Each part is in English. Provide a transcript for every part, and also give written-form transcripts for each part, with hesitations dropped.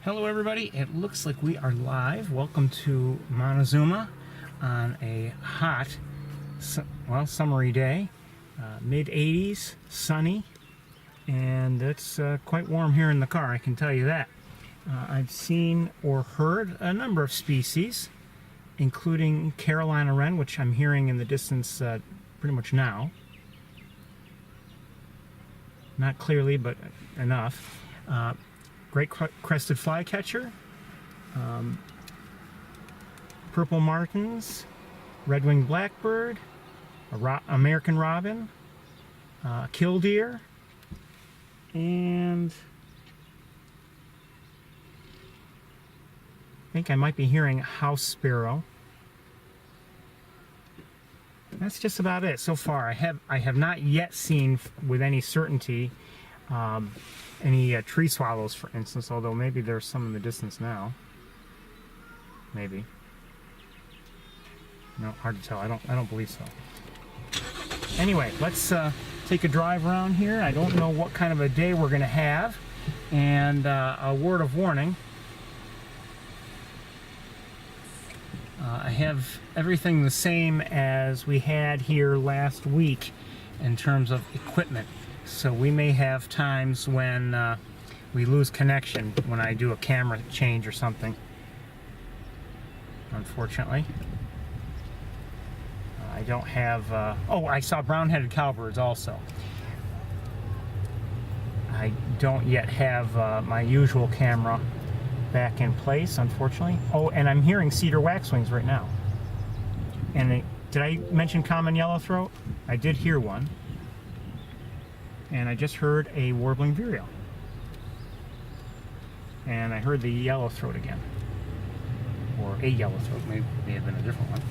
Hello everybody, it looks like we are live. Welcome to Montezuma on a hot, well, summery day. Mid-80s, sunny, and it's quite warm here in the car, I can tell you that. I've seen or heard a number of species, including Carolina wren, which I'm hearing in the distance pretty much now. Not clearly, but enough. Great crested flycatcher, purple martins, red-winged blackbird, American robin, killdeer, and I think I might be hearing a house sparrow. That's just about it so far. I have not yet seen with any certainty any tree swallows, for instance, although maybe there's some in the distance now. Maybe. No, hard to tell. I don't believe so. Anyway, let's take a drive around here. I don't know what kind of a day we're going to have. And a word of warning. I have everything the same as we had here last week in terms of equipment. So we may have times when we lose connection when I do a camera change or something, unfortunately. I don't have, oh, I saw brown-headed cowbirds also. I don't yet have my usual camera back in place, unfortunately. Oh, and I'm hearing cedar waxwings right now. And did I mention common yellowthroat? I did hear one. And I just heard a warbling vireo. And I heard the yellowthroat again. Or a yellowthroat, maybe it may have been a different one.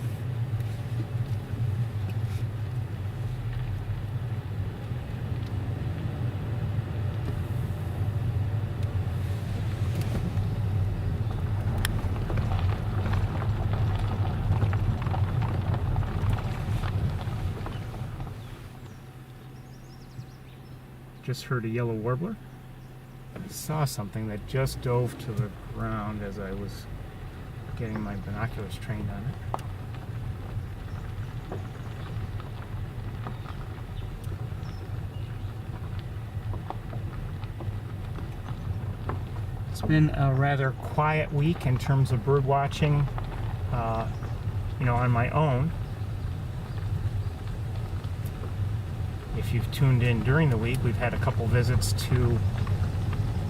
Just heard a yellow warbler. I saw something that just dove to the ground as I was getting my binoculars trained on it. It's been a rather quiet week in terms of bird watching, you know, on my own. If you've tuned in during the week, we've had a couple visits to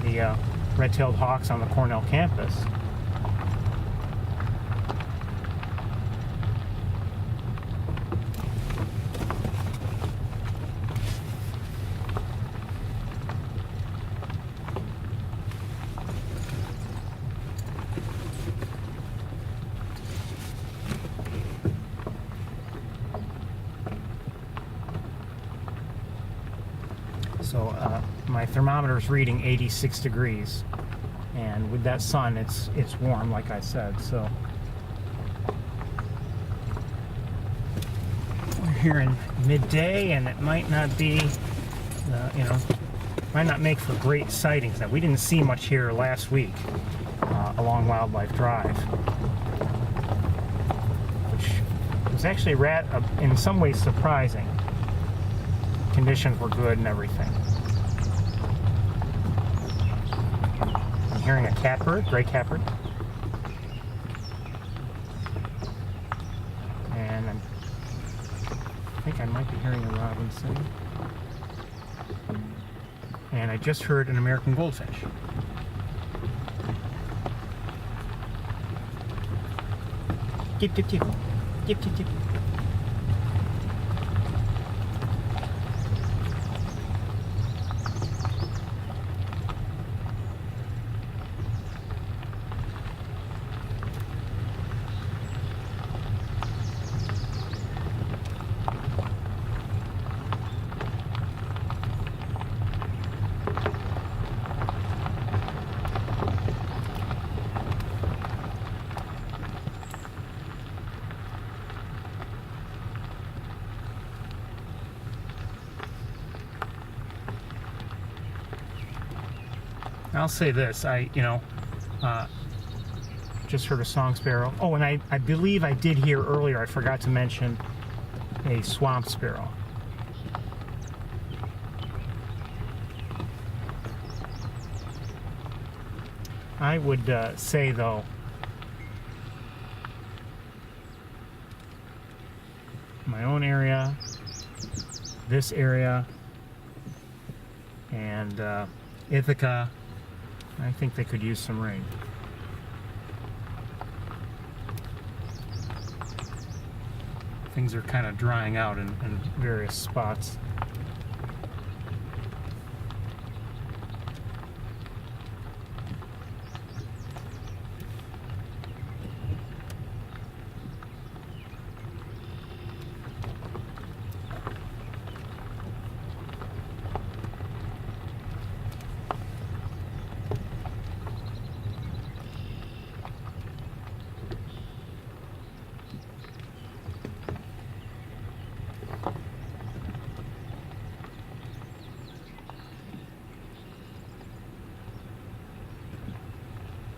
the red-tailed hawks on the Cornell campus. So my thermometer's reading 86 degrees, and with that sun, it's warm, like I said. So we're here in midday, and it might not be, you know, might not make for great sightings. Now, we didn't see much here last week along Wildlife Drive, which was actually in some ways surprising. Conditions were good and everything. I'm hearing a catbird, gray catbird. And I think I might be hearing a robinson. And I just heard an American goldfinch. Tip, tip, tip. Tip, tip, tip. I'll say this, just heard a song sparrow. Oh, and I believe I did hear earlier, I forgot to mention, a swamp sparrow. I would say, though, my own area, this area, and Ithaca, I think they could use some rain. Things are kind of drying out in various spots.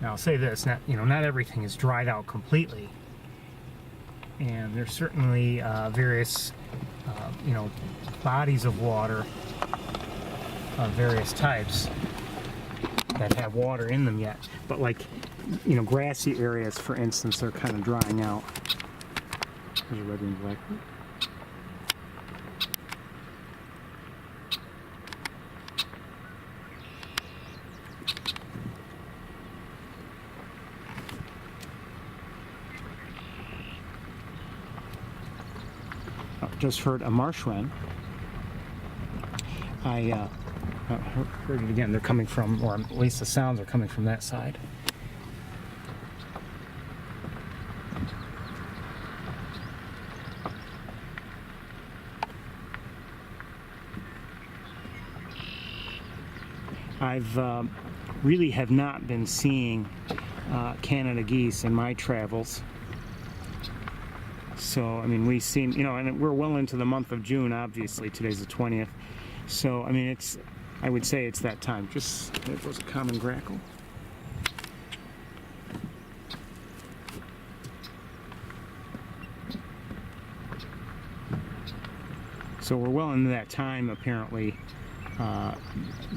Now, I'll say this: not everything is dried out completely, and there's certainly various, bodies of water of various types that have water in them yet. But grassy areas, for instance, are kind of drying out. There's a red and black. Just heard a marsh wren. I heard it again. They're coming from, or at least the sounds are coming from that side. I've really have not been seeing Canada geese in my travels. So, we've seen, and we're well into the month of June, obviously. Today's the 20th. So, I would say it's that time. There goes a common grackle. So we're well into that time, apparently,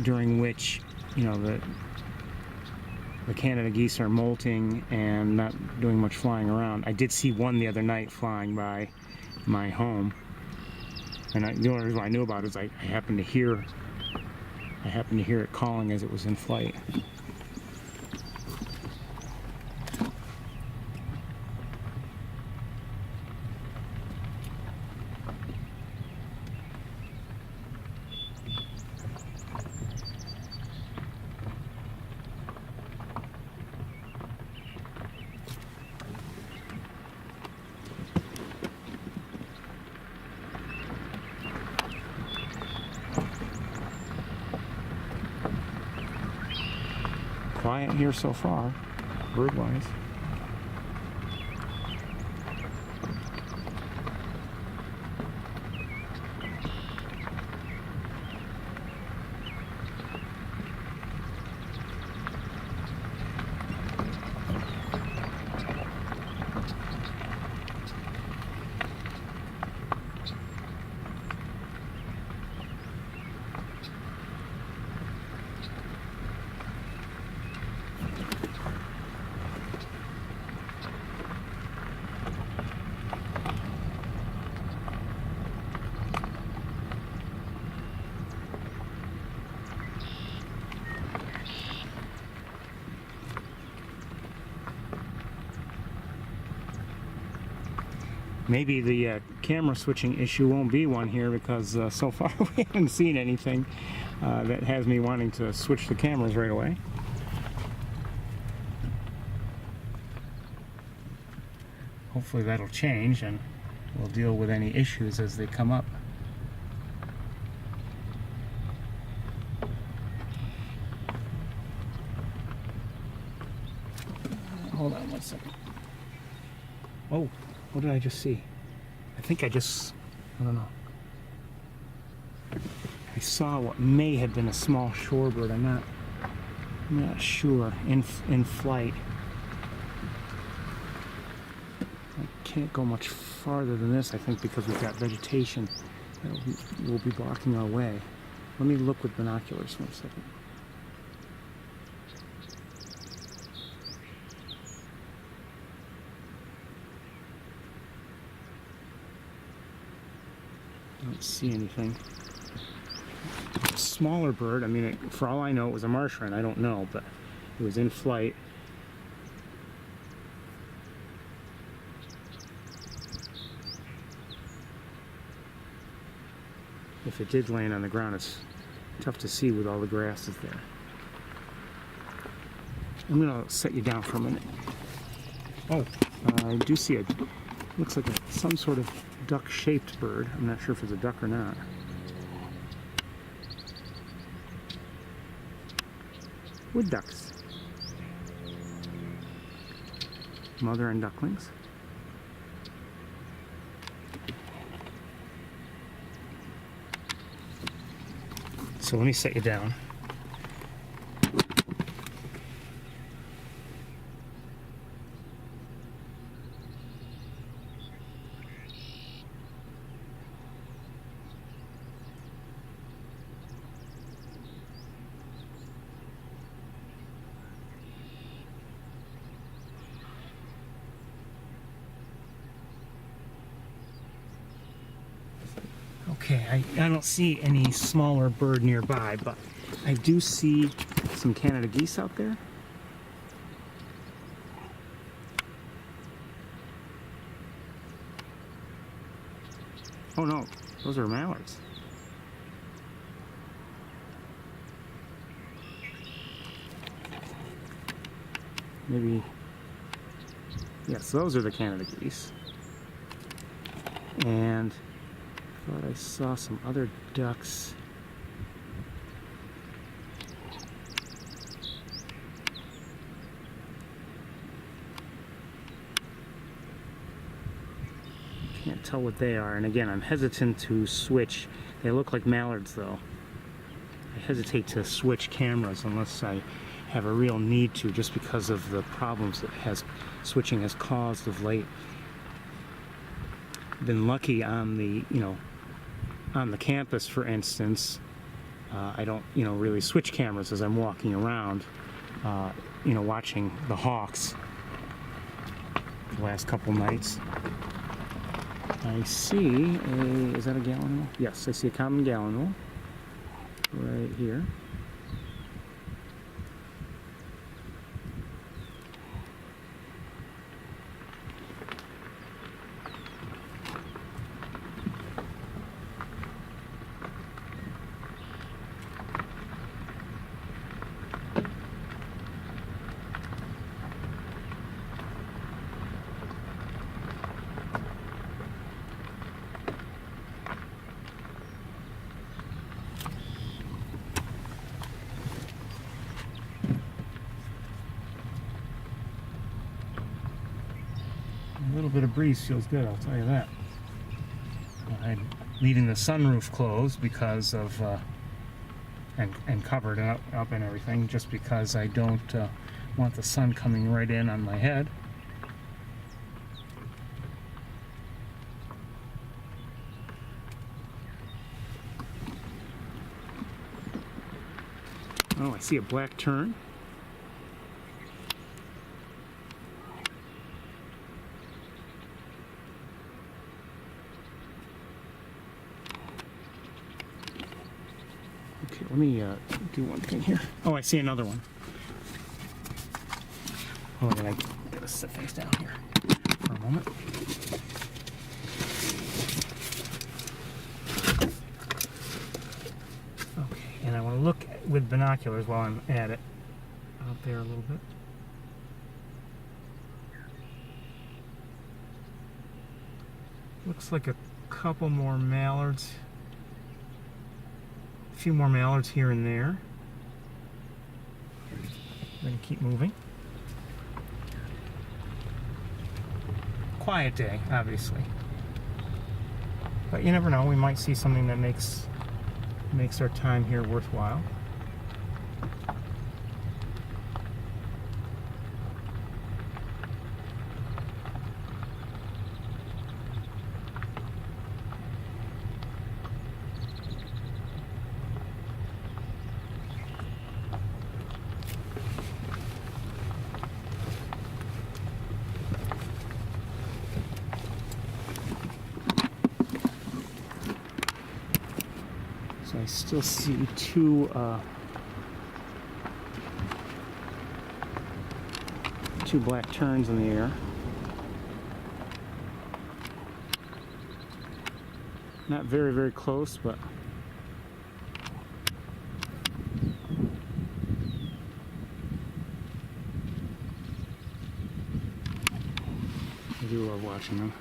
during which, the Canada geese are molting and not doing much flying around. I did see one the other night flying by my home, and the only reason I knew about it is I happened to hear it calling as it was in flight. Quiet here so far, bird-wise. Maybe the camera switching issue won't be one here, because so far we haven't seen anything that has me wanting to switch the cameras right away. Hopefully that'll change, and we'll deal with any issues as they come up. Hold on one second. Oh, what did I just see? I don't know. I saw what may have been a small shorebird. I'm I'm not sure. In flight. I can't go much farther than this, I think, because we've got vegetation that will be blocking our way. Let me look with binoculars for a second. I don't see anything. A smaller bird, I mean, for all I know, it was a marsh wren. I don't know, but it was in flight. If it did land on the ground, it's tough to see with all the grasses there. I'm gonna set you down for a minute. Oh, I do see it. Looks like some sort of duck-shaped bird. I'm not sure if it's a duck or not. Wood ducks. Mother and ducklings. So let me set you down. Okay, I don't see any smaller bird nearby, but I do see some Canada geese out there. Oh no, those are mallards. Maybe, yes, those are the Canada geese. And I thought I saw some other ducks. Can't tell what they are, and again, I'm hesitant to switch. They look like mallards though. I hesitate to switch cameras unless I have a real need to, just because of the problems that switching has caused of late. Been lucky on the, on the campus, for instance. I don't, really switch cameras as I'm walking around, watching the hawks the last couple nights. I see is that a gallinule? Yes, I see a common gallinule right here. A little bit of breeze feels good, I'll tell you that. I'm leaving the sunroof closed because of, and covered up and everything, just because I don't want the sun coming right in on my head. Oh, I see a black tern. Okay, let me do one thing here. Oh, I see another one. Oh, then I gotta sit face down here for a moment. Okay, and I want to look with binoculars while I'm at it. Out there a little bit. Looks like a couple more mallards. A few more mallards here and there. Then keep moving. Quiet day, obviously. But you never know, we might see something that makes our time here worthwhile. I still see two black terns in the air. Not very, very close, but I do love watching them.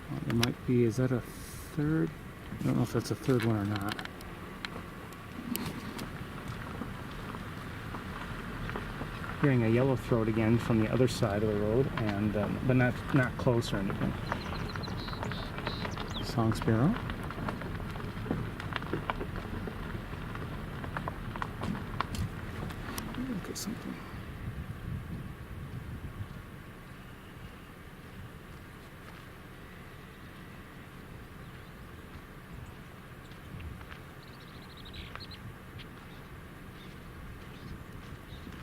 Well, there might be, is that a third? I don't know if that's a third one or not. Hearing a yellowthroat again from the other side of the road, and but not close or anything. Song sparrow. Look at something.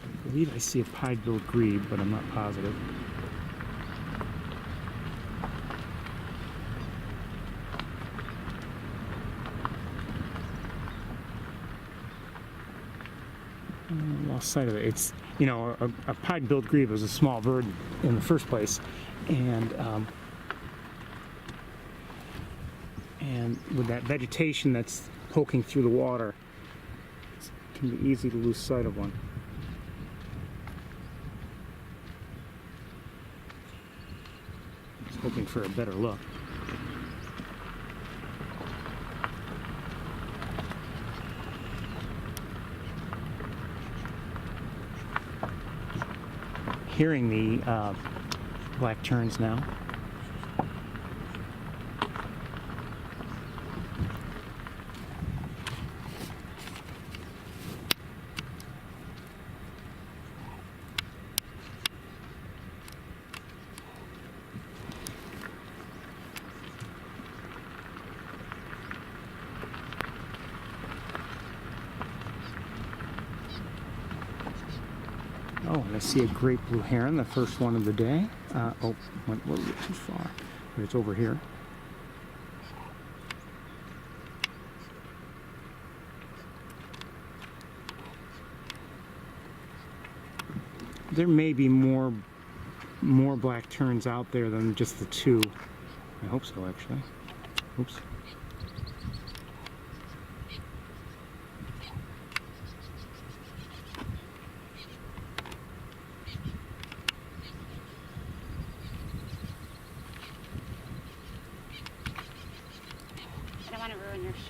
I believe I see a pied-billed grebe, but I'm not positive. I lost sight of it. It's, you know, a pied-billed grebe is a small bird in the first place, and with that vegetation that's poking through the water, it can be easy to lose sight of one. Hoping for a better look. Hearing the black terns now. Oh, and I see a great blue heron, the first one of the day. Oh, went a little bit too far, but it's over here. There may be more black terns out there than just the two. I hope so, actually. Oops.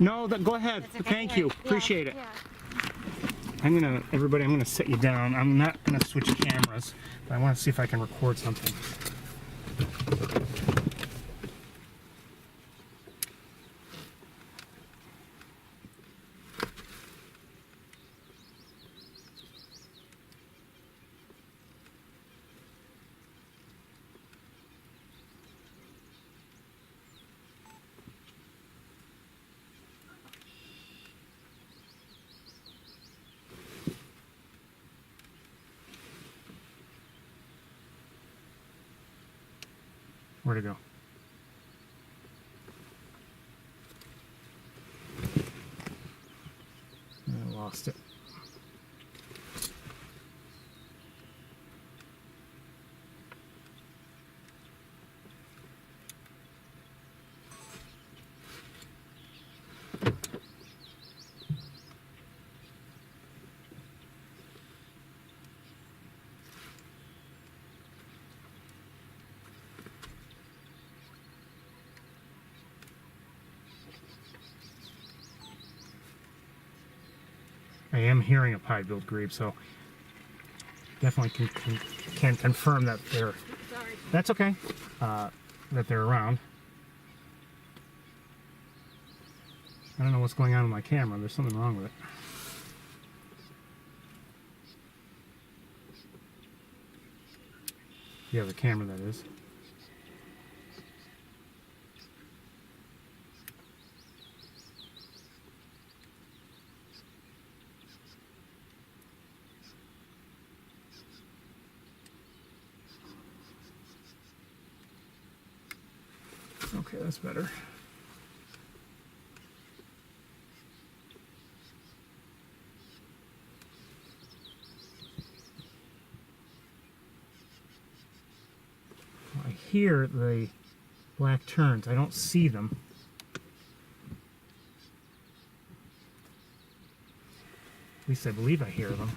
No, go ahead. Okay. Thank you. Appreciate it. Yeah. Everybody, I'm gonna set you down. I'm not gonna switch cameras, but I want to see if I can record something. Where'd it go? I lost it. I am hearing a pied-billed grebe, so definitely can confirm that they're. Sorry. That's okay. That they're around. I don't know what's going on with my camera. There's something wrong with it. You have a camera, that is. Okay, that's better. I hear the black terns. I don't see them. At least I believe I hear them.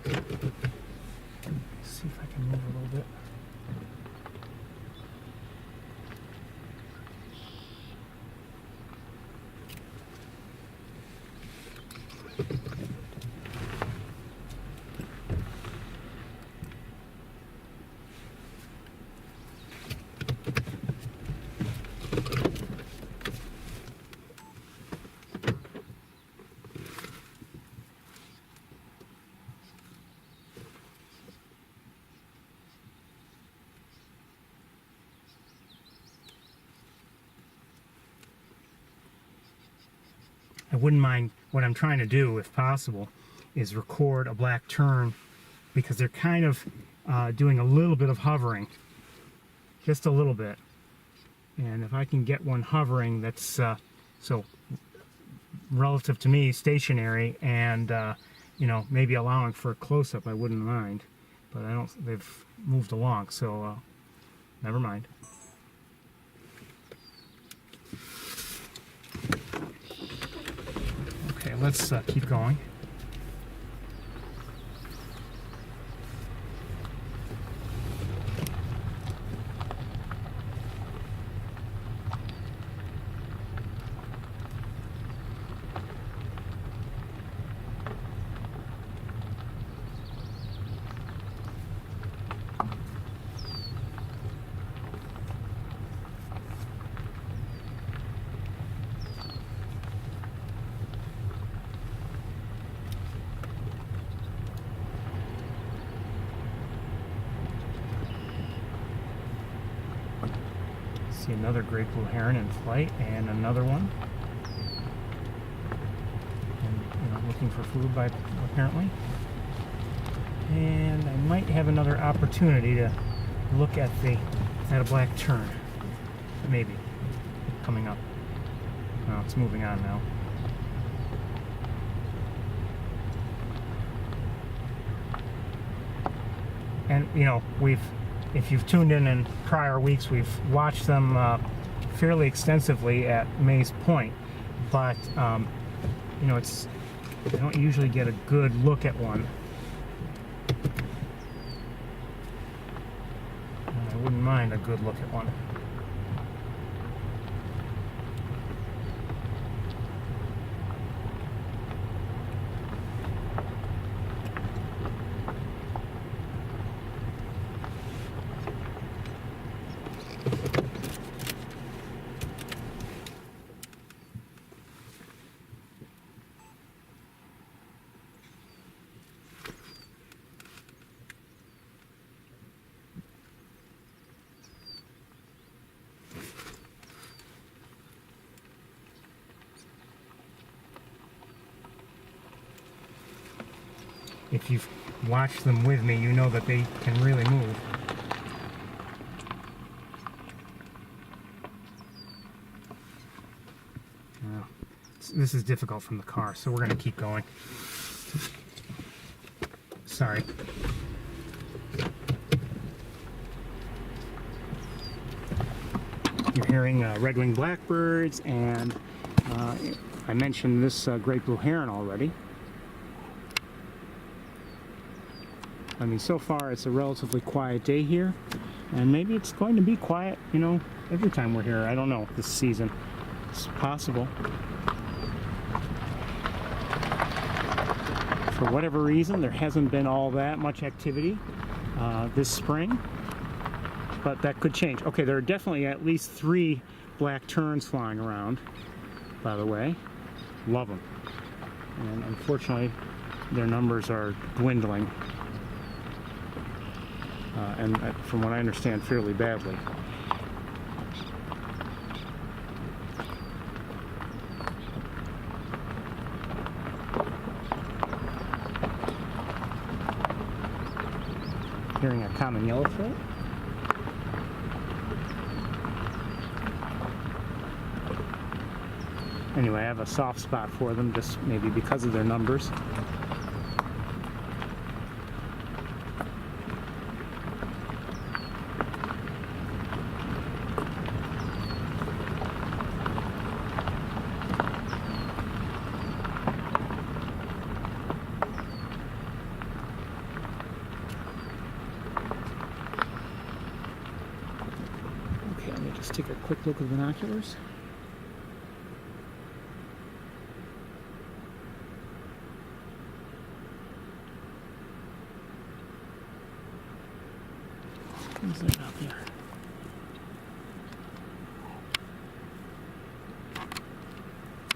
Let's see if I can move a little bit. I wouldn't mind, what I'm trying to do, if possible, is record a black tern, because they're kind of doing a little bit of hovering, just a little bit. And if I can get one hovering that's so relative to me stationary, and you know, maybe allowing for a close-up, I wouldn't mind. But I don't. They've moved along, so never mind. Okay, let's keep going. See another great blue heron in flight, and another one. And, you know, looking for food apparently. And I might have another opportunity to look at a black tern. Maybe. Coming up. Oh, it's moving on now. And, you know, if you've tuned in prior weeks, we've watched them fairly extensively at Mays Point, but you know, I don't usually get a good look at one. And I wouldn't mind a good look at one. If you've watched them with me, you know that they can really move. Now, this is difficult from the car, so we're going to keep going. Sorry. You're hearing red-winged blackbirds, and I mentioned this great blue heron already. I mean, so far it's a relatively quiet day here, and maybe it's going to be quiet, you know, every time we're here. I don't know, this season. It's possible. For whatever reason, there hasn't been all that much activity this spring, but that could change. Okay, there are definitely at least 3 black terns flying around, by the way. Love them. And unfortunately, their numbers are dwindling. And from what I understand, fairly badly. hearing a common yellowthroat. Anyway, I have a soft spot for them, just maybe because of their numbers. Okay, let me just take a quick look with binoculars. What's that out there?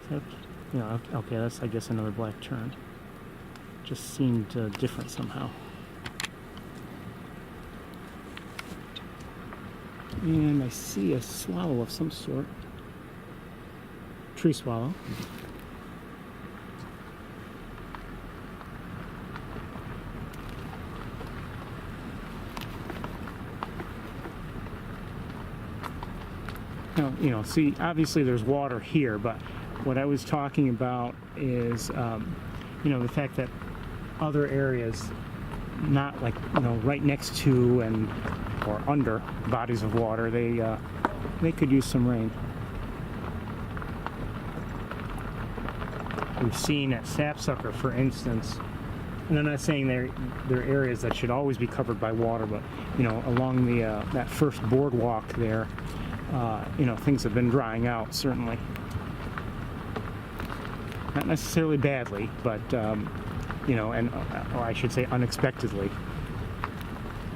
Is that, yeah, okay, that's, I guess, another black tern. Just seemed different somehow. And I see a swallow of some sort. Tree swallow. Now, you know, see, obviously there's water here, but what I was talking about is, you know, the fact that other areas, not like, you know, right next to and or under bodies of water, they could use some rain. We've seen at Sapsucker, for instance, and I'm not saying they're areas that should always be covered by water, but, you know, along the that first boardwalk there, you know, things have been drying out, certainly. Not necessarily badly, but, you know, and or I should say unexpectedly.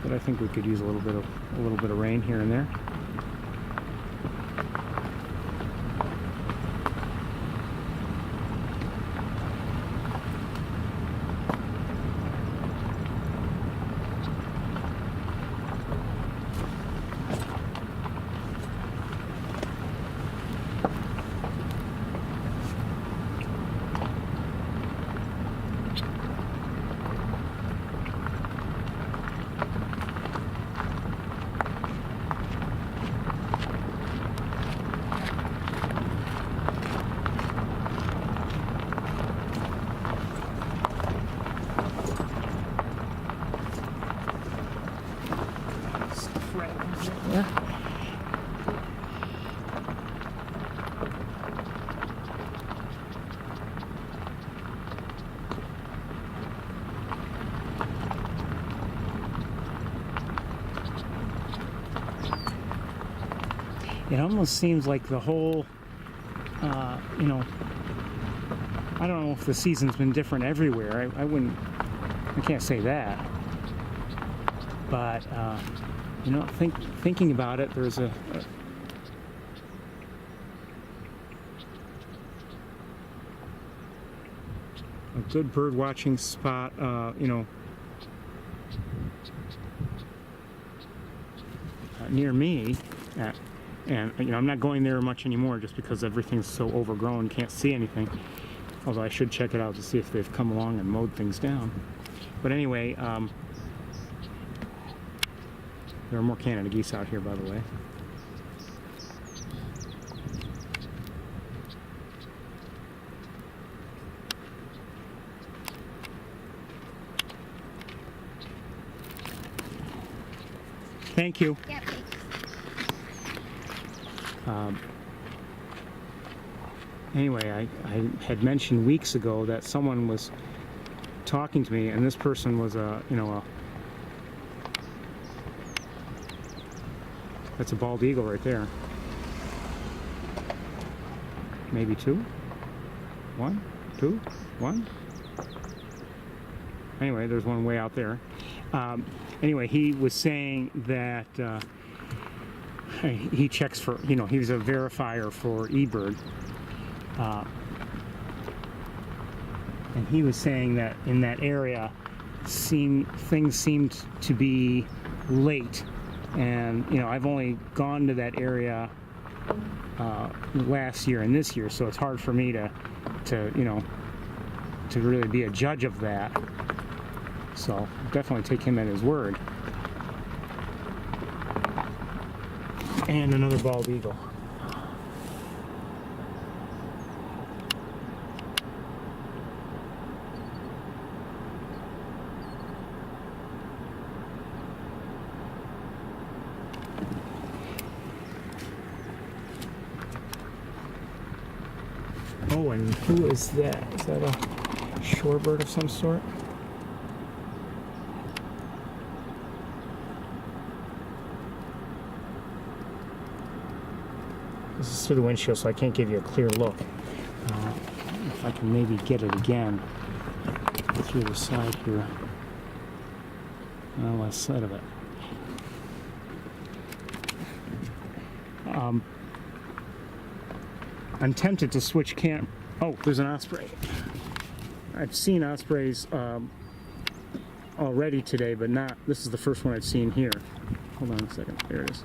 But I think we could use a little bit of rain here and there. Yeah. It almost seems like the whole, you know, I don't know if the season's been different everywhere. I can't say that. But, you know, thinking about it, there's a good bird watching spot, you know, near me, and you know, I'm not going there much anymore just because everything's so overgrown, can't see anything. Although I should check it out to see if they've come along and mowed things down. But anyway, there are more Canada geese out here, by the way. Thank you. Yeah, thanks. Anyway, I had mentioned weeks ago that someone was talking to me, and this person was that's a bald eagle right there. Maybe two? One? Two? One? Anyway, there's one way out there. Anyway, he was saying that he checks for, you know, he's a verifier for eBird. And he was saying that in that area, things seemed to be late. And, you know, I've only gone to that area last year and this year, so it's hard for me to you know, to really be a judge of that. So definitely take him at his word. And another bald eagle. Oh, and who is that? Is that a shorebird of some sort? This is through the windshield, so I can't give you a clear look. If I can maybe get it again through the side here. On the left side of it. I'm tempted to switch cam. Oh, there's an osprey. I've seen ospreys already today, but not. This is the first one I've seen here. Hold on a second. There it is.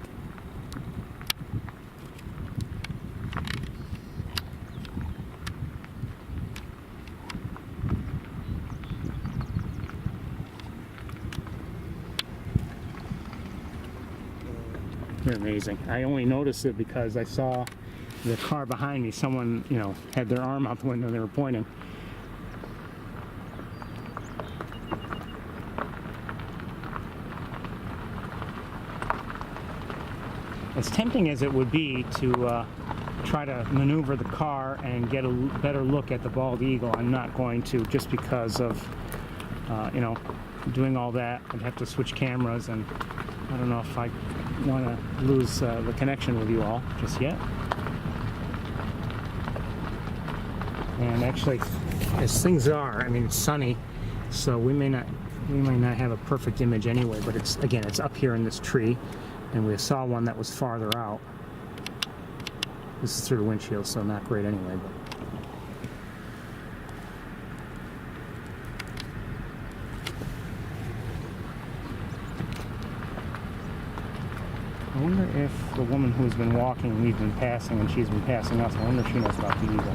They're amazing. I only noticed it because I saw the car behind me. Someone, you know, had their arm out the window and they were pointing. As tempting as it would be to try to maneuver the car and get a better look at the bald eagle, I'm not going to, just because of, you know, doing all that. I'd have to switch cameras, and I don't know if I want to lose the connection with you all just yet. And actually, as things are, I mean, it's sunny, so we may not have a perfect image anyway, but it's, again, it's up here in this tree, and we saw one that was farther out. This is through the windshield, so not great anyway, but I wonder if the woman who's been walking, we've been passing, and she's been passing us, I wonder if she knows about the eagle.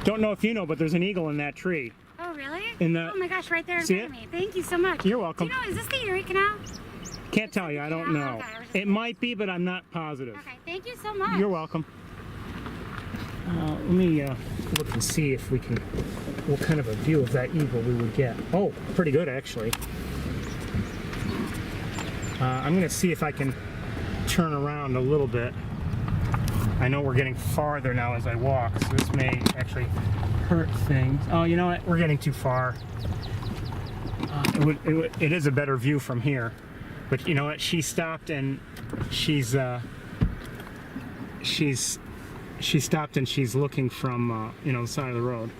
Don't know if you know, but there's an eagle in that tree. Oh, really? Oh my gosh, right there in front of me. Thank you so much. You're welcome. Do you know, is this the Erie Canal? Can't tell you, I don't know. Okay, it might be, but I'm not positive. Okay, thank you so much. You're welcome. Let me look and see if we can, what kind of a view of that eagle we would get. Oh, pretty good actually. I'm going to see if I can turn around a little bit. I know we're getting farther now as I walk, so this may actually hurt things. Oh, you know what? We're getting too far. It is a better view from here. But you know what? She stopped and she stopped and she's looking from you know, the side of the road.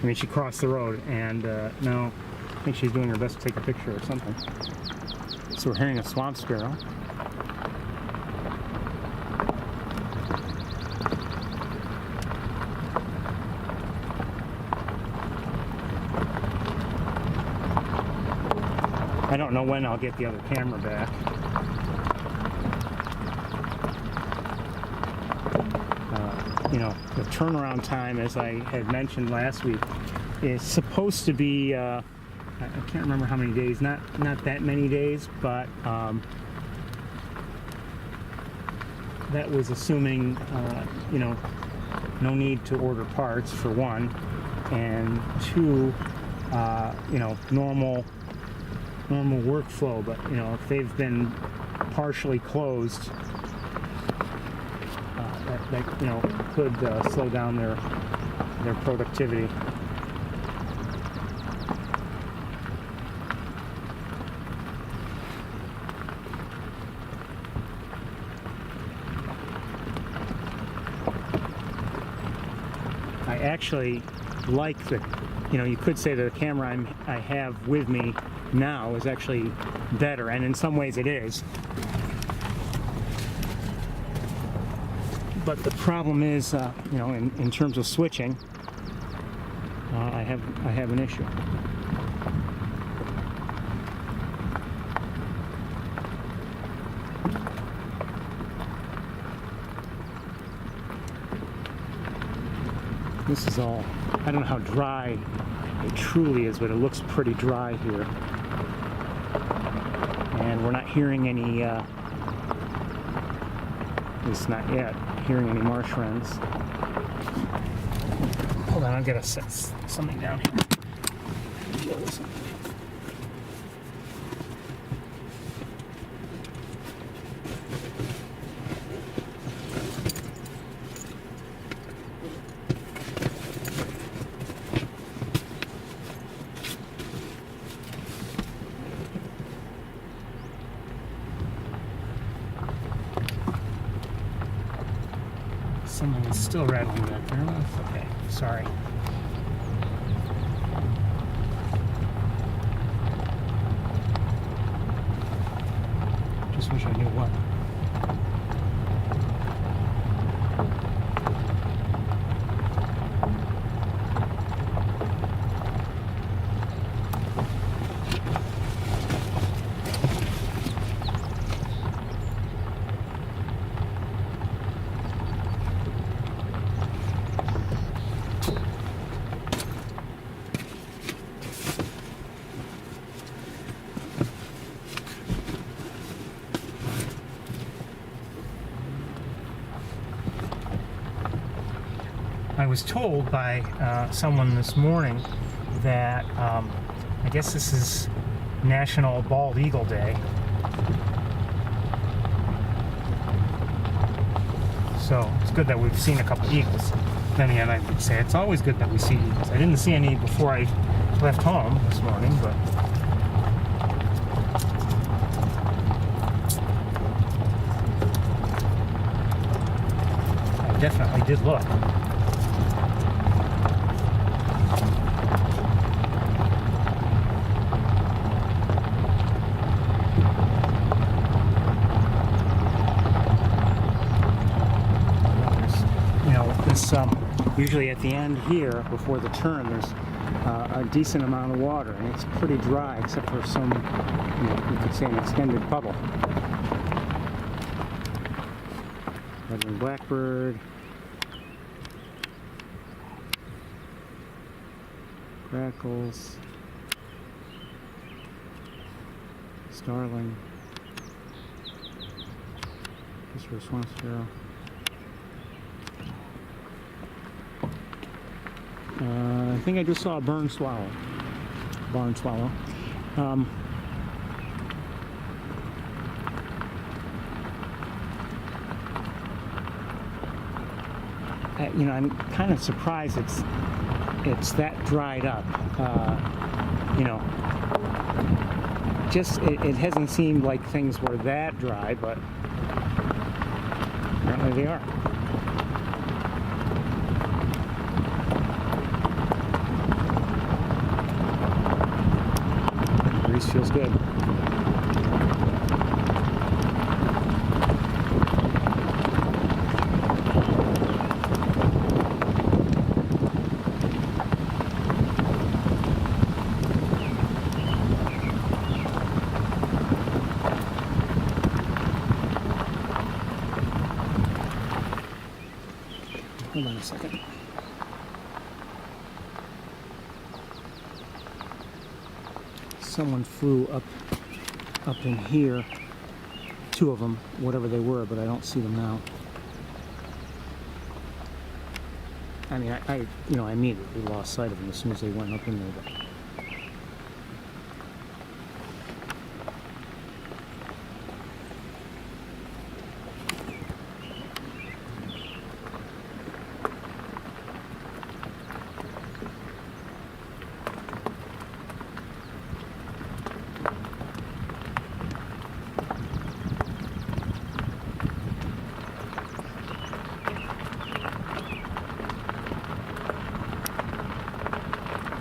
I mean, she crossed the road, and now I think she's doing her best to take a picture or something. So we're hearing a swamp sparrow. I don't know when I'll get the other camera back. You know, the turnaround time, as I had mentioned last week, is supposed to be, I can't remember how many days, not that many days, but that was assuming, you know, no need to order parts, for one, and two, you know, normal workflow. But you know, if they've been partially closed, that you know, could slow down their productivity. I actually like the, you know, you could say that the camera I have with me now is actually better, and in some ways it is. But the problem is, you know, in terms of switching, I have an issue. This is all, I don't know how dry it truly is, but it looks pretty dry here. And we're not hearing any, at least not yet, hearing any marsh wrens. Hold on, I've got to set something down here. Someone is still rattling back there. Okay, sorry. Just wish I knew what. I was told by someone this morning that I guess this is National Bald Eagle Day. So it's good that we've seen a couple eagles. Then again, I would say it's always good that we see eagles. I didn't see any before I left home this morning, but I definitely did look. Usually at the end here, before the turn, there's a decent amount of water, and it's pretty dry, except for some, you could say, an extended puddle. Red-winged blackbird, grackles, starling, Christopher swamp sparrow. I think I just saw a barn swallow. I'm kind of surprised it's that dried up. Just it hasn't seemed like things were that dry, but apparently they are. Feels good. Hold on a second. Someone flew up in here, two of them, whatever they were, but I don't see them now. I mean, I immediately lost sight of them as soon as they went up in there. But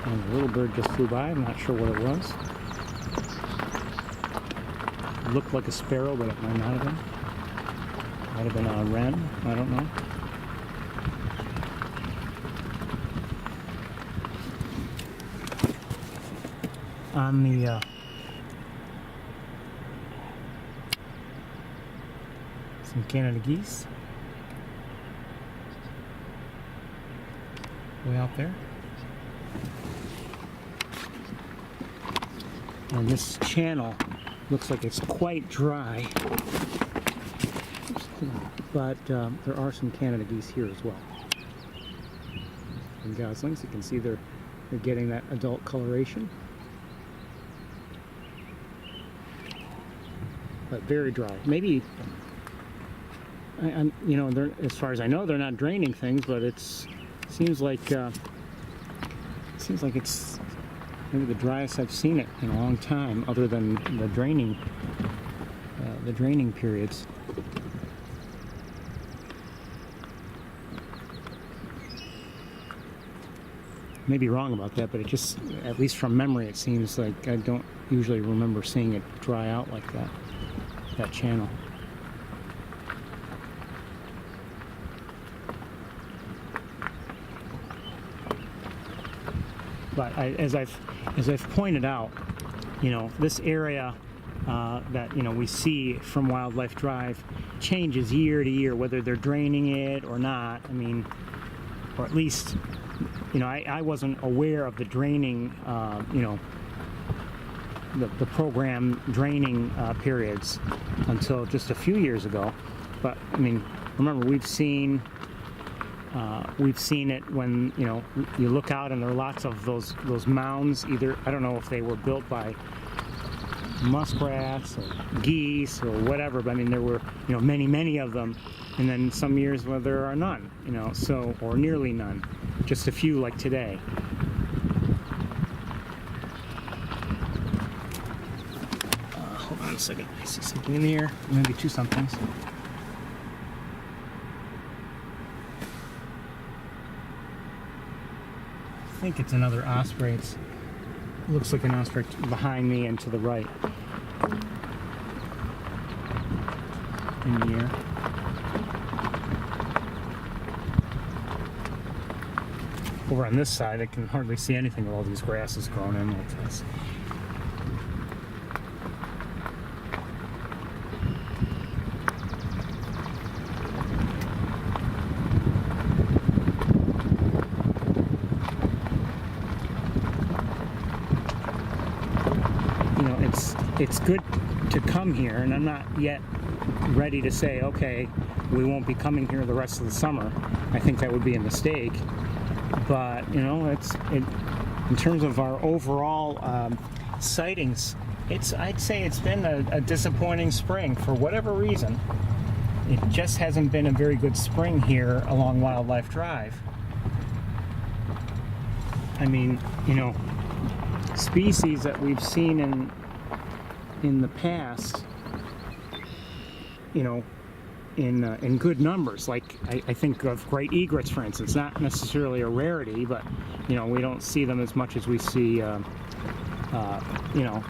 a little bird just flew by. I'm not sure what it was. It looked like a sparrow, but it might not have been. Might have been a wren. I don't know. On the some Canada geese. way out there. And this channel looks like it's quite dry. But there are some Canada geese here as well. And goslings, you can see they're getting that adult coloration. But very dry. Maybe, you know, as far as I know, they're not draining things, but seems like it's maybe the driest I've seen it in a long time, other than the draining periods. May be wrong about that, but it just, at least from memory, it seems like I don't usually remember seeing it dry out like that channel. But as I've pointed out, you know, this area that, you know, we see from Wildlife Drive changes year to year, whether they're draining it or not. I mean, or at least, you know, I wasn't aware of the draining, you know, the program draining periods until just a few years ago. But I mean, remember, we've seen it when, you know, you look out and there are lots of those mounds. Either, I don't know if they were built by muskrats or geese or whatever, but I mean, there were, you know, many of them, and then some years where there are none, you know, so, or nearly none, just a few like today. Hold on a second, I see something in the air, maybe two somethings. I think it's another osprey. It looks like an osprey behind me and to the right in the air. Over on this side, I can hardly see anything with all these grasses growing in like this. It's good to come here, and I'm not yet ready to say, okay, we won't be coming here the rest of the summer. I think that would be a mistake. But, you know, in terms of our overall sightings, I'd say it's been a disappointing spring for whatever reason. It just hasn't been a very good spring here along Wildlife Drive. I mean, you know, species that we've seen in the past, you know, in good numbers, like I think of great egrets, for instance. Not necessarily a rarity, but, you know, we don't see them as much as we see, you know,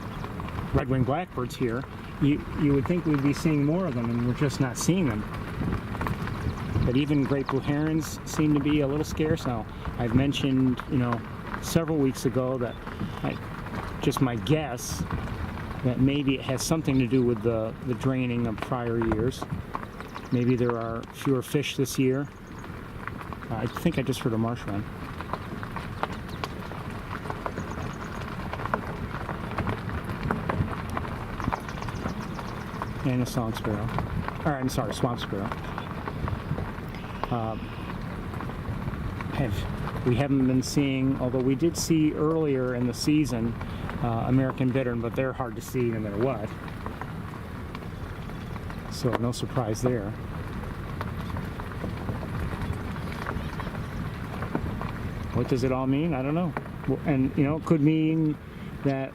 red-winged blackbirds here. You would think we'd be seeing more of them, and we're just not seeing them. But even great blue herons seem to be a little scarce now. I've mentioned, you know, several weeks ago that just my guess that maybe it has something to do with the draining of prior years. Maybe there are fewer fish this year. I think I just heard a marsh wren. And a song sparrow. Or, I'm sorry, swamp sparrow. We haven't been seeing, although we did see earlier in the season, American bittern, but they're hard to see no matter what. So no surprise there. What does it all mean? I don't know. And, you know, it could mean that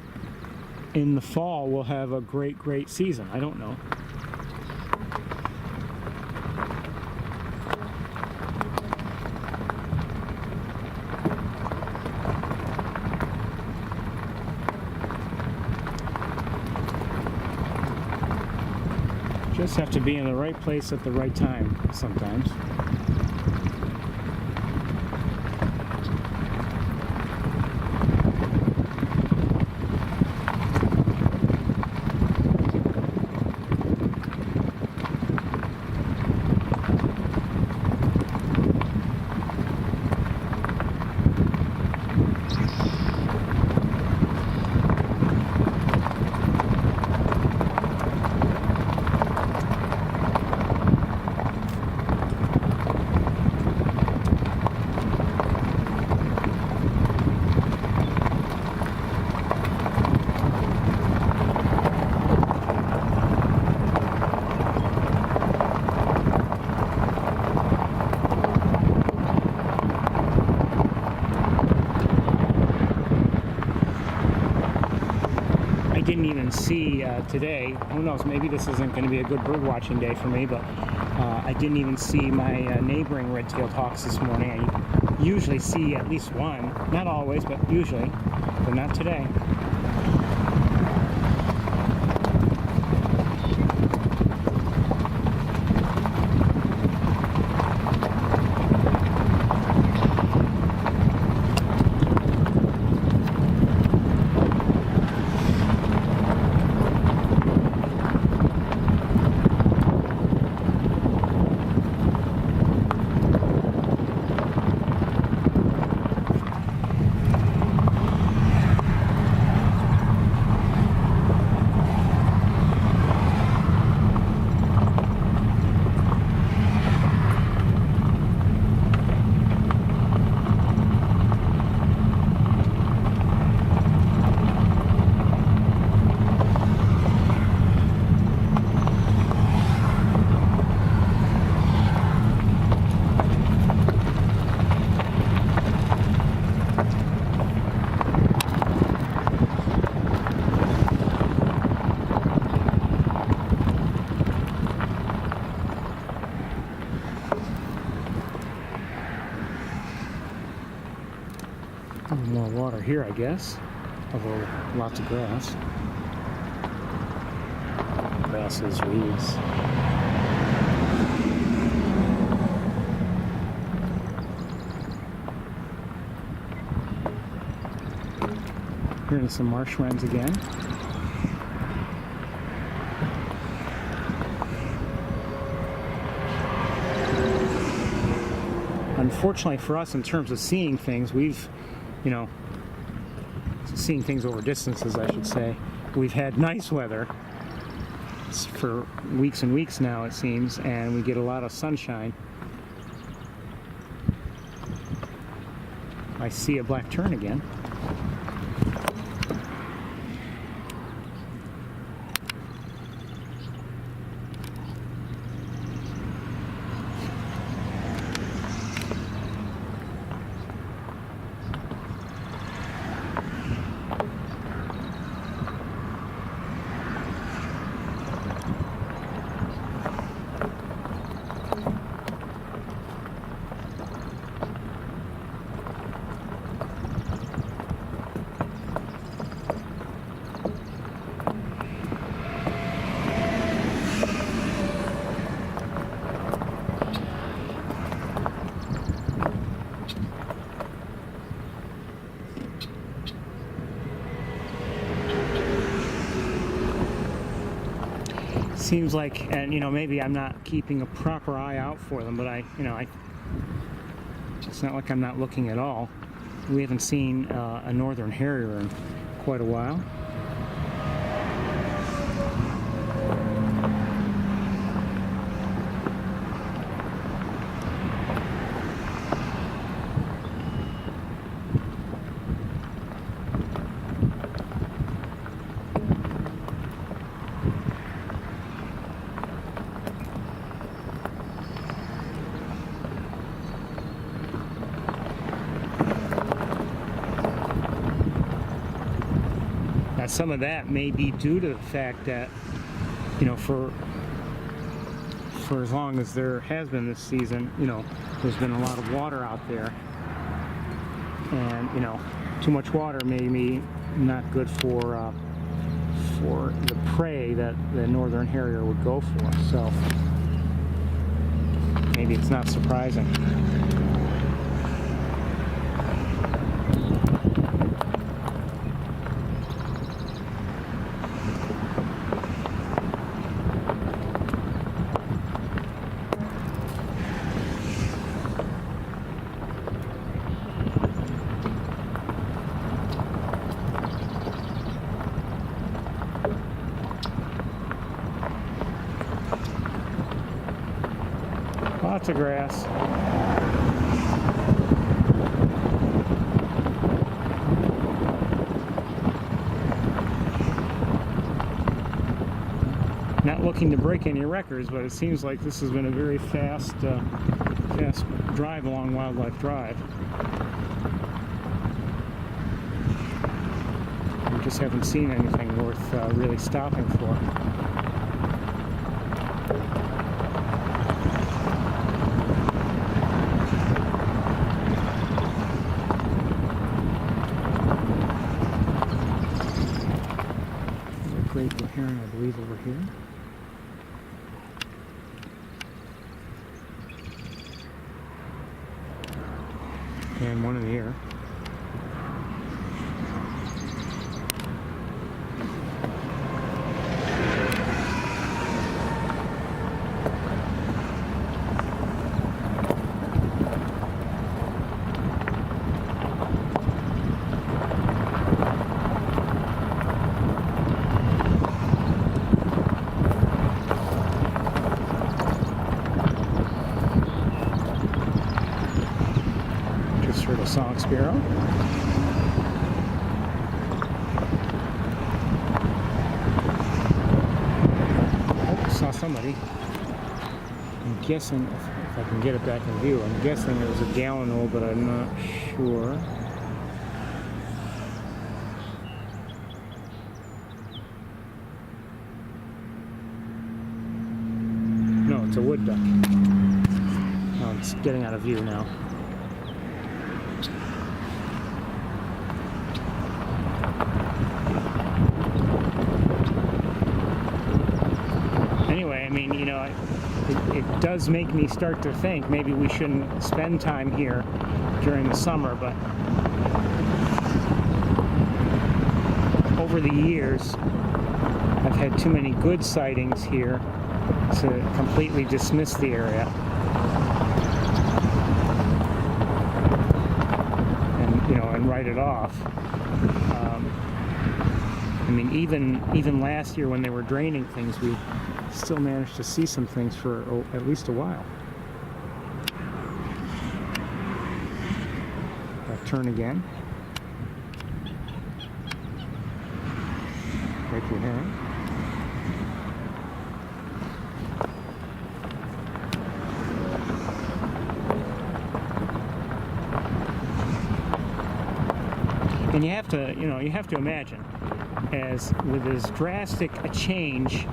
in the fall we'll have a great season. I don't know. Just have to be in the right place at the right time sometimes. didn't even see today. Who knows, maybe this isn't going to be a good bird watching day for me, but I didn't even see my neighboring red-tailed hawks this morning. I usually see at least one, not always, but usually, but not today. More water here, I guess, although lots of grass. Grasses, reeds. Hearing some marsh wrens again. Unfortunately for us, in terms of seeing things, we've, seeing things over distances, I should say, we've had nice weather for weeks and weeks now, it seems, and we get a lot of sunshine. I see a black tern again. Seems like, and maybe I'm not keeping a proper eye out for them, but it's not like I'm not looking at all. We haven't seen a northern harrier in quite a while. Some of that may be due to the fact that, for as long as there has been this season, there's been a lot of water out there, and too much water may be not good for the prey that the northern harrier would go for. So maybe it's not surprising. Lots of grass. Not looking to break any records, but it seems like this has been a very fast drive along Wildlife Drive. just haven't seen anything worth really stopping for. There's a great blue heron, I believe, over here. And one in the air. Just heard a song sparrow. Oh, saw somebody. I'm guessing, if I can get it back in view, I'm guessing it was a gallinule, but I'm not sure. No, it's a wood duck. Oh, it's getting out of view now. Anyway, I mean, you know, it does make me start to think maybe we shouldn't spend time here during the summer, but over the years, I've had too many good sightings here to completely dismiss the area. And, you know, and write it off. I mean, even last year when they were draining things, we still managed to see some things for at least a while. I'll turn again. Right through here. And you have to imagine, as with as drastic a change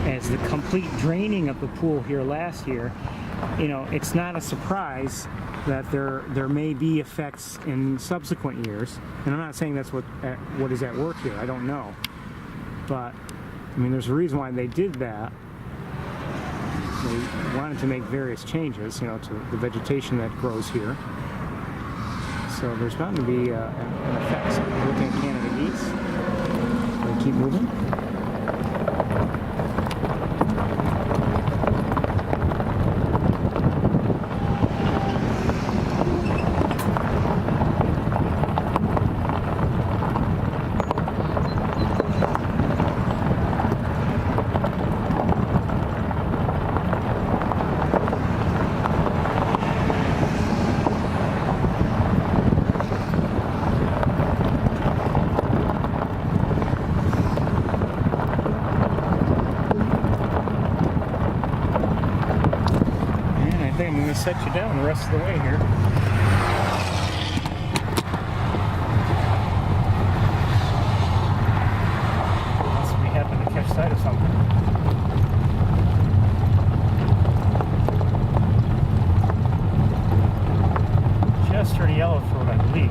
as the complete draining of the pool here last year, you know, it's not a surprise that there may be effects in subsequent years. And I'm not saying that's what is at work here. I don't know, but I mean, there's a reason why they did that. They wanted to make various changes, you know, to the vegetation that grows here. So there's bound to be an effect. So we're looking at Canada geese. We'll keep moving. I'm going to set you down the rest of the way here. Unless we happen to catch sight of something. Just heard a yellowthroat, I believe.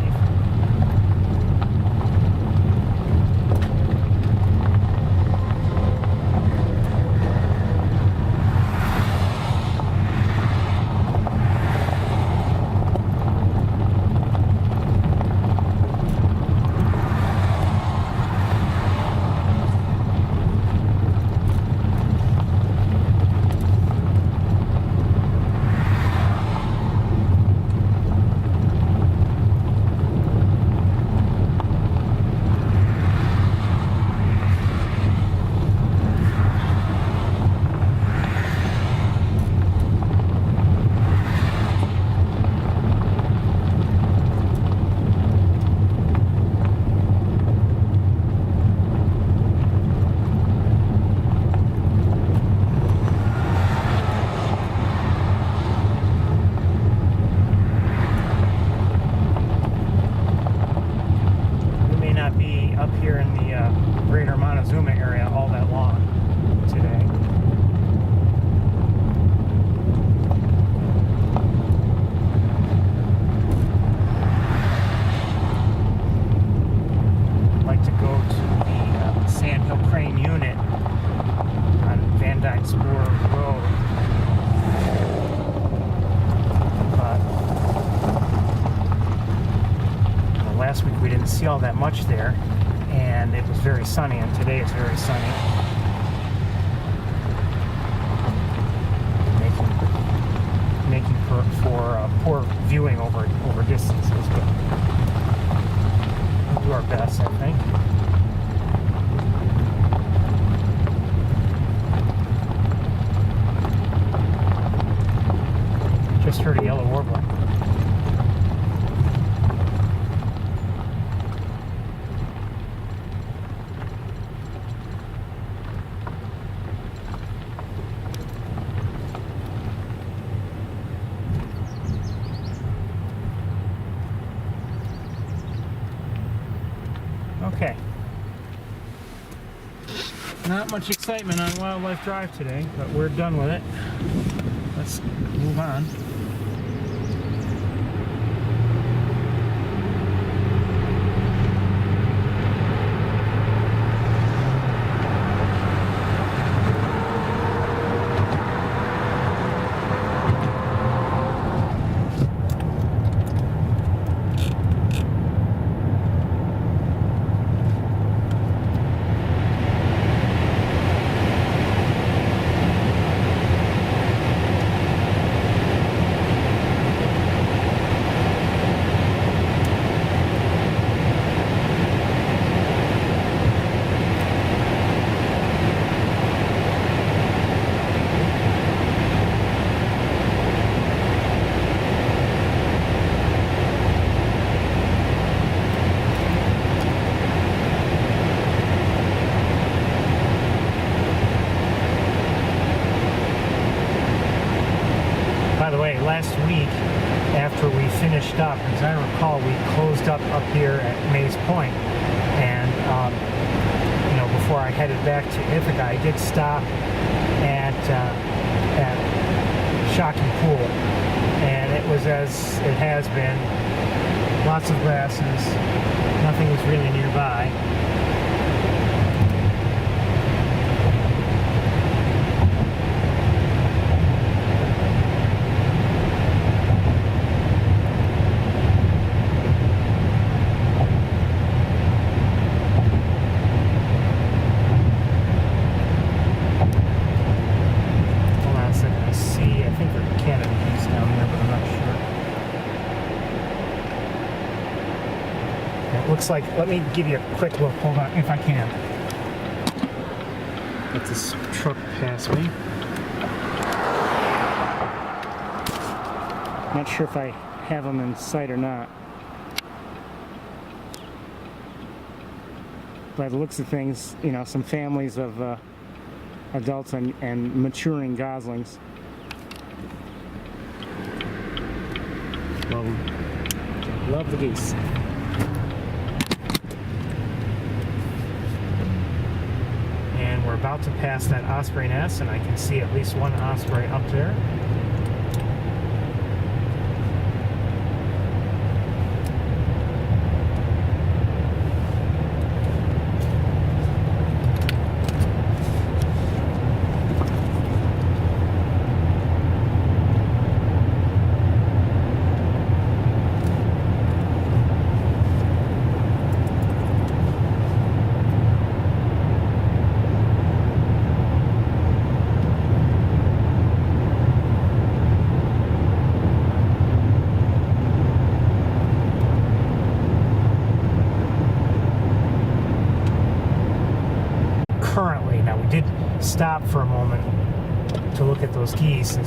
didn't see all that much there, and it was very sunny, and today it's very sunny. Making for poor viewing over distances, but we'll do our best, I think. Just heard a yellow warbler. Okay. Not much excitement on Wildlife Drive today, but we're done with it. Let's move on. Last week, after we finished up, as I recall, we closed up here at Mays Point, and before I headed back to Ithaca, I did stop at Shocking Pool, and it was as it has been. Lots of grasses, nothing was really nearby. Looks like, let me give you a quick look, hold on, if I can. Let this truck pass me. Not sure if I have them in sight or not. By the looks of things, some families of adults and maturing goslings. Love the geese. We're about to pass that osprey nest, and I can see at least one osprey up there. Stop for a moment to look at those geese and